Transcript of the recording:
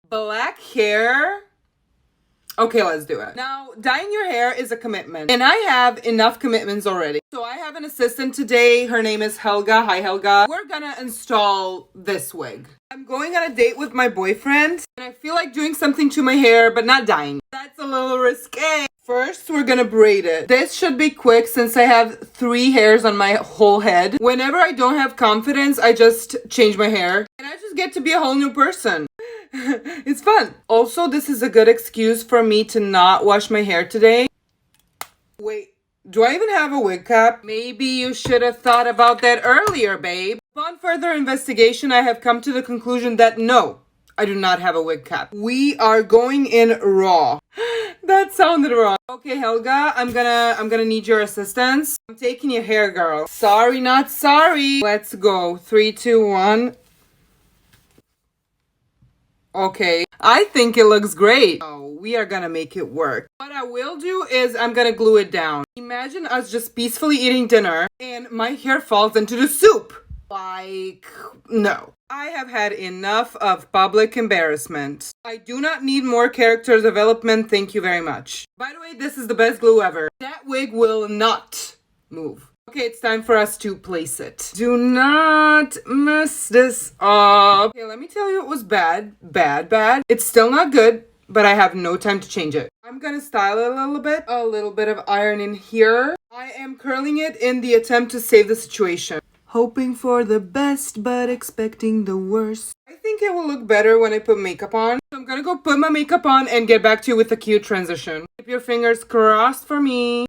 Black hair? Okay, let's do it. Now, dyeing your hair is a commitment, and I have enough commitments already. So I have an assistant today. Her name is Helga. Hi, Helga. We're gonna install this wig. I'm going on a date with my boyfriend, and I feel like doing something to my hair, but not dyeing. That's a little risque. First, we're gonna braid it. This should be quick since I have 3 hairs on my whole head. Whenever I don't have confidence, I just change my hair, and I just get to be a whole new person. It's fun. Also, this is a good excuse for me to not wash my hair today. Wait, do I even have a wig cap? Maybe you should have thought about that earlier, babe. Upon further investigation, I have come to the conclusion that no, I do not have a wig cap. We are going in raw. That sounded wrong. Okay, Helga, I'm gonna need your assistance. I'm taking your hair, girl. Sorry, not sorry. Let's go. 3, 2, 1. Okay, I think it looks great. Oh, we are gonna make it work. What I will do is I'm gonna glue it down. Imagine us just peacefully eating dinner and my hair falls into the soup. Like, no. I have had enough of public embarrassment. I do not need more character development, thank you very much. By the way, this is the best glue ever. That wig will not move. Okay, it's time for us to place it. Do not mess this up. Okay, let me tell you, it was bad. Bad. It's still not good, but I have no time to change it. I'm gonna style it a little bit of iron in here. I am curling it in the attempt to save the situation. Hoping for the best, but expecting the worst. I think it will look better when I put makeup on. So I'm gonna go put my makeup on and get back to you with a cute transition. Keep your fingers crossed for me.